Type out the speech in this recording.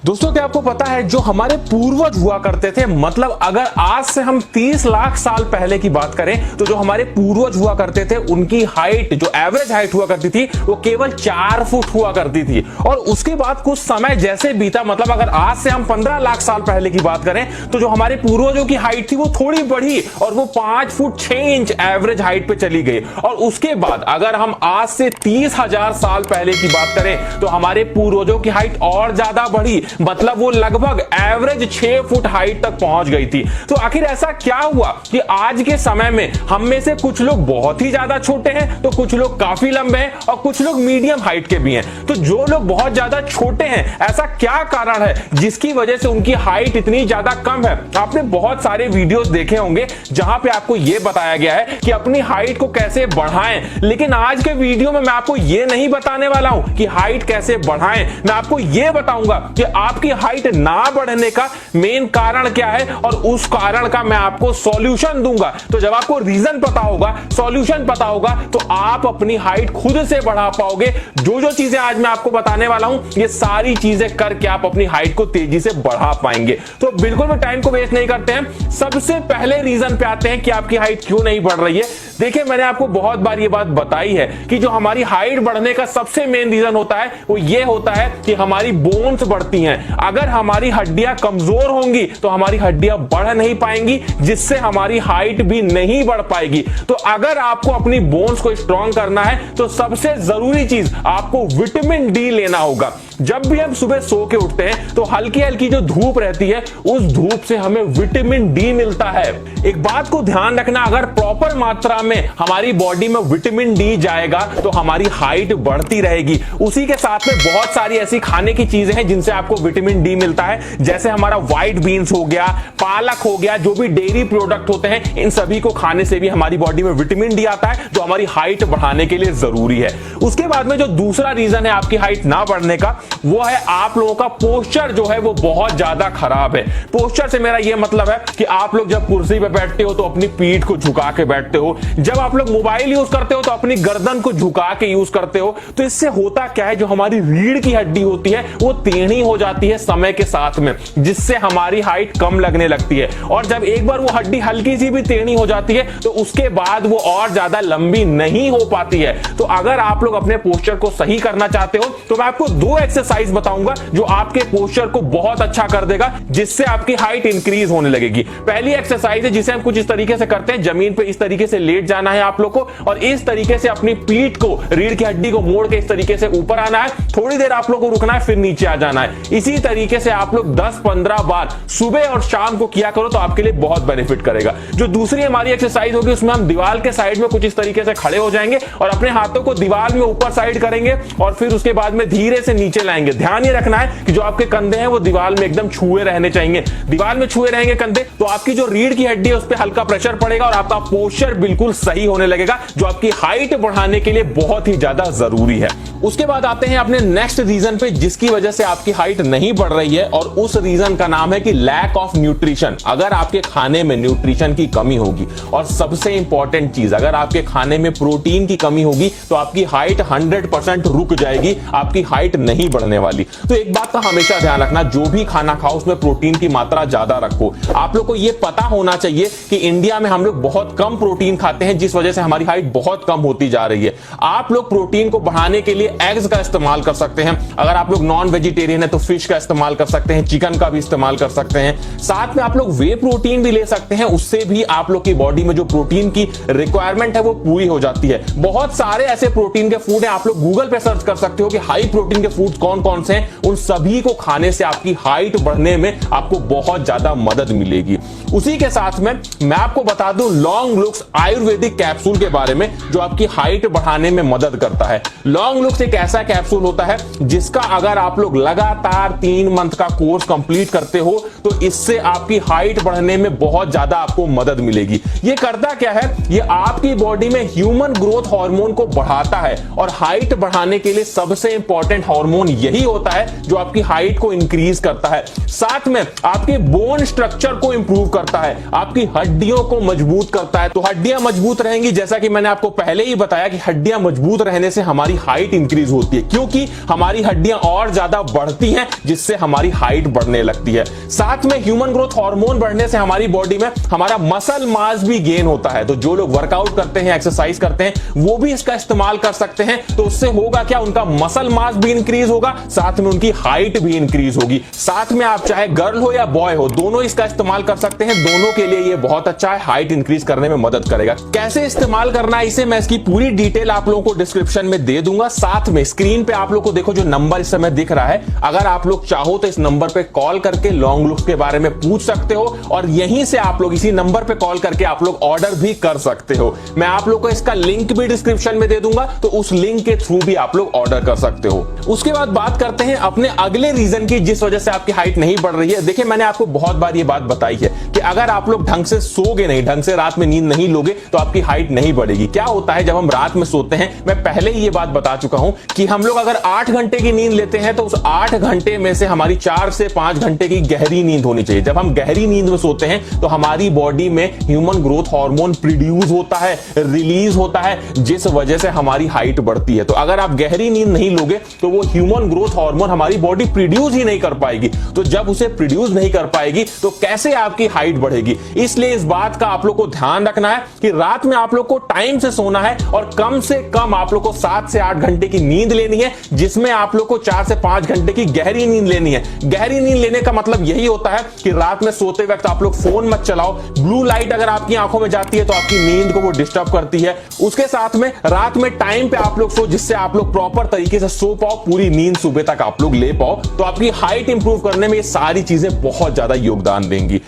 दोस्तों क्या आपको पता है जो हमारे पूर्वज हुआ करते थे, मतलब अगर आज से हम 30 लाख साल पहले की बात करें तो जो हमारे पूर्वज हुआ करते थे उनकी हाइट, जो एवरेज हाइट हुआ करती थी वो केवल 4 फुट हुआ करती थी। और उसके बाद कुछ समय जैसे बीता, मतलब अगर आज से हम 15 लाख साल पहले की बात करें तो जो हमारे पूर्वजों की हाइट थी वो थोड़ी बढ़ी और वो 5 फुट 6 इंच एवरेज हाइट पे चली गई। और उसके बाद अगर हम आज से 30,000 साल पहले की बात करें तो हमारे पूर्वजों की हाइट और ज्यादा बढ़ी, मतलब वो लगभग एवरेज 6 फुट हाइट तक पहुंच गई थी। तो आखिर ऐसा क्या हुआ कि आज के समय में हम में से कुछ लोग बहुत ही ज्यादा छोटे हैं, तो कुछ लोग काफी लंबे हैं और कुछ लोग मीडियम हाइट के भी हैं। तो जो लोग बहुत ज्यादा छोटे हैं, ऐसा क्या कारण है जिसकी वजह से उनकी हाइट इतनी ज्यादा कम है? आपने बहुत सारे वीडियोस देखे होंगे जहां पे आपको यह बताया गया है कि अपनी हाइट को कैसे बढ़ाएं, लेकिन आज के वीडियो में मैं आपको यह नहीं बताने वाला हूं कि हाइट कैसे बढ़ाएं। मैं आपको यह बताऊंगा कि आपकी हाइट ना बढ़ने का मेन कारण क्या है और उस कारण का मैं आपको सॉल्यूशन दूंगा। तो जब आपको रीजन पता होगा, सॉल्यूशन पता होगा, तो आप अपनी हाइट खुद से बढ़ा पाओगे। जो जो चीजें आज मैं आपको बताने वाला हूं, ये सारी चीजें करके आप अपनी हाइट को तेजी से बढ़ा पाएंगे। तो बिल्कुल भी टाइम को वेस्ट नहीं करते हैं, सबसे पहले रीजन पे आते हैं कि आपकी हाइट क्यों नहीं बढ़ रही है। देखिए, मैंने आपको बहुत बार ये बात बताई है कि जो हमारी हाइट बढ़ने का सबसे मेन रीजन होता है वो ये होता है कि हमारी बोन्स बढ़ती हैं। अगर हमारी हड्डियां कमजोर होंगी तो हमारी हड्डियां बढ़ नहीं पाएंगी, जिससे हमारी हाइट भी नहीं बढ़ पाएगी। तो अगर आपको अपनी बोन्स को स्ट्रॉन्ग करना है तो सबसे जरूरी चीज आपको विटामिन डी लेना होगा। जब भी हम सुबह सो के उठते हैं तो हल्की हल्की जो धूप रहती है, उस धूप से हमें विटामिन डी मिलता है। एक बात को ध्यान रखना, अगर प्रॉपर मात्रा में हमारी बॉडी में विटामिन डी जाएगा तो हमारी हाइट बढ़ती रहेगी। उसी के साथ में बहुत सारी ऐसी खाने की चीजें हैं जिनसे आपको विटामिन डी मिलता है, जैसे हमारा व्हाइट बीन्स हो गया, पालक हो गया, जो भी डेयरी प्रोडक्ट होते हैं, इन सभी को खाने से भी हमारी बॉडी में विटामिन डी आता है जो हमारी हाइट बढ़ाने के लिए जरूरी है। उसके बाद में जो दूसरा रीजन है आपकी हाइट ना बढ़ने का, वो है आप लोगों का पोस्चर जो है वो बहुत ज्यादा खराब है। पोस्चर से मेरा ये मतलब है कि आप लोग जब कुर्सी पे बैठते हो तो अपनी पीठ को झुका के बैठते हो, जब आप लोग मोबाइल यूज करते हो तो अपनी गर्दन को झुका के यूज करते हो। तो इससे होता क्या है, जो हमारी रीढ़ की हड्डी होती है वो टेढ़ी हो जाती है समय के साथ में, जिससे हमारी हाइट कम लगने लगती है। और जब एक बार वो हड्डी हल्की सी भी टेढ़ी हो जाती है तो उसके बाद वो और ज्यादा लंबी नहीं हो पाती है। तो अगर आप लोग अपने पोस्चर को सही करना चाहते हो तो मैं आपको 2 एक्सरसाइज बताऊंगा जो आपके पोस्चर को बहुत अच्छा कर देगा, जिससे आपकी हाइट इंक्रीज होने लगेगी। पहली एक्सरसाइज है जिसे हम कुछ इस तरीके से करते हैं, जमीन पे इस तरीके से लेट जाना है आप लोग को और इस तरीके से अपनी पीठ को, रीढ़ की हड्डी को मोड़ के इस तरीके से ऊपर आना है। थोड़ी देर आप लोग को रुकना है, फिर नीचे आ जाना है। इसी तरीके से आप लोग 10-15 बार सुबह और शाम को किया करो तो आपके लिए बहुत बेनिफिट करेगा। जो दूसरी हमारी एक्सरसाइज होगी उसमें हम दीवार के साइड में कुछ इस तरीके से खड़े हो जाएंगे और अपने हाथों को दीवार में ऊपर साइड करेंगे और फिर उसके बाद में धीरे से नीचे लाएंगे। ध्यान ये रखना है कि जो आपके कंधे हैं वो दीवार में एकदम छुए रहने चाहिए। दीवार में छुए रहेंगे कंधे तो आपकी जो रीढ़ की हड्डी है उस पर हल्का प्रेशर पड़ेगा और आपका पोस्चर बिल्कुल सही होने लगेगा, जो आपकी हाइट बढ़ाने के लिए बहुत ही ज्यादा जरूरी है। उसके बाद आते हैं अपने नेक्स्ट रीजन पे जिसकी वजह से आपकी हाइट नहीं बढ़ रही है, और उस रीजन का नाम है कि लैक ऑफ न्यूट्रिशन। अगर आपके खाने में न्यूट्रिशन की कमी होगी, और सबसे इंपॉर्टेंट चीज, अगर आपके खाने में प्रोटीन की कमी होगी तो आपकी हाइट 100% रुक जाएगी, आपकी हाइट नहीं बढ़ने वाली। तो एक बात का हमेशा ध्यान रखना, जो भी खाना खाओ उसमें प्रोटीन की मात्रा ज्यादा रखो। आप लोग को यह पता होना चाहिए कि इंडिया में हम लोग बहुत कम प्रोटीन खाते हैं, जिस वजह से हमारी हाइट बहुत कम होती जा रही है। आप लोग प्रोटीन को बढ़ाने के लिए एग्स का इस्तेमाल कर सकते हैं। अगर आप लोग नॉन वेजिटेरियन है तो फिश का इस्तेमाल कर सकते हैं, चिकन का भी इस्तेमाल कर सकते हैं। साथ में आप लोग वे प्रोटीन भी ले सकते हैं, उससे भी आप लोग की बॉडी में जो प्रोटीन की रिक्वायरमेंट है वो पूरी हो जाती है। बहुत सारे ऐसे प्रोटीन के फूड है, आप लोग गूगल पे सर्च कर सकते हो कि हाई प्रोटीन के फूड कौन कौन से हैं। उन सभी को खाने से आपकी हाइट बढ़ने में आपको बहुत ज्यादा मदद मिलेगी। उसी के साथ में मैं आपको बता दूं लॉन्ग लुक्स आयुर्वेदिक कैप्सूल के बारे में, जो आपकी हाइट बढ़ाने में मदद करता है। लॉन्ग लुक्स एक ऐसा कैप्सूल होता है जिसका अगर आप लोग लगातार 3 मंथ का कोर्स कंप्लीट करते हो तो इससे आपकी हाइट बढ़ने में बहुत ज्यादा आपको मदद मिलेगी। ये करता क्या है, ये आपकी बॉडी में ह्यूमन ग्रोथ हार्मोन को बढ़ाता है, और हाइट बढ़ाने के लिए सबसे इंपॉर्टेंट हार्मोन यही होता है जो आपकी हाइट को इंक्रीज करता है। साथ में आपके बोन स्ट्रक्चर को इंप्रूव करता है, आपकी हड्डियों को मजबूत करता है। तो हड्डियां मजबूत रहेंगी, जैसा कि मैंने आपको पहले ही बताया कि हड्डियां मजबूत रहने से हमारी हाइट इंक्रीज होती है, क्योंकि हमारी हड्डियां और ज्यादा बढ़ती हैं, जिससे हमारी हाइट बढ़ने लगती है। साथ में ह्यूमन ग्रोथ हार्मोन बढ़ने से हमारी बॉडी में हमारा मसल मास भी गेन होता है। तो जो लोग वर्कआउट करते हैं, एक्सरसाइज करते हैं, वो भी इसका इस्तेमाल कर सकते हैं। तो उससे होगा क्या, उनका मसल मास भी इंक्रीज होगा, साथ में उनकी हाइट भी इंक्रीज होगी। साथ में आप चाहे गर्ल हो या बॉय हो, दोनों इसका इस्तेमाल कर सकते हैं। दोनों के लिए ये बहुत अच्छा है, हाइट इंक्रीज करने में मदद करेगा। कैसे इस्तेमाल करना है इसे, मैं इसकी पूरी डिटेल आप लोगों को डिस्क्रिप्शन में दे दूंगा। साथ में स्क्रीन पे आप लोग को देखो जो नंबर इस समय दिख रहा है, अगर आप लोग चाहो तो इस नंबर पे कॉल करके लॉन्ग लुक्स के बारे में पूछ सकते हो, और यहीं से आप लोग इसी नंबर पे कॉल करके आप लोग ऑर्डर भी कर सकते हो। मैं आप लोग को इसका लिंक भी डिस्क्रिप्शन में दे दूंगा, तो उस लिंक के थ्रू भी आप लोग ऑर्डर कर सकते हो। उसके बाद बात करते हैं अपने अगले रीजन की, जिस वजह से आपकी हाइट नहीं बढ़ रही है। देखिए, मैंने आपको बहुत बार ये बात बताई है कि अगर आप लोग ढंग से सोगे नहीं, ढंग से रात में नींद नहीं लोगे, तो आपकी हाइट नहीं बढ़ेगी। क्या होता है जब हम रात में सोते हैं, मैं पहले ही ये बात बता चुका हूं कि हम लोग अगर 8 घंटे की नींद लेते हैं, तो उस 8 घंटे में से हमारी 4 से 5 घंटे की गहरी नींद होनी चाहिए। जब हम गहरी नींद में सोते हैं, तो हमारी बॉडी में ह्यूमन ग्रोथ हार्मोन प्रोड्यूस होता है, रिलीज होता है, जिस वजह से हमारी हाइट बढ़ती है। तो अगर आप गहरी नींद नहीं लोगे, तो वो ह्यूमन ग्रोथ हार्मोन हमारी बॉडी प्रोड्यूस ही नहीं कर पाएगी। तो जब उसे प्रोड्यूस नहीं कर पाएगी, तो कैसे आपकी हाइट बढ़ेगी? इसलिए इस बात का आप लोग को ध्यान रखना है कि रात में आप लोग को टाइम से सोना है, और कम से कम आप लोग को 7 से 8 घंटे की नींद लेनी है, जिसमें आप लोग को 4 से 5 घंटे की गहरी नींद लेनी है। गहरी नींद लेने का मतलब यही होता है कि रात में सोते वक्त आप लोग फोन मत चलाओ। ब्लू लाइट अगर आपकी आंखों में जाती है, तो आपकी नींद को वो डिस्टर्ब करती है। उसके साथ में रात में टाइम पे आप लोग सो, जिससे आप लोग प्रॉपर तरीके से सो पाओ, पूरी नींद सुबह तक आप लोग ले पाओ। तो आपकी हाइट इंप्रूव करने में ये सारी चीजें बहुत ज्यादा योगदान देंगी।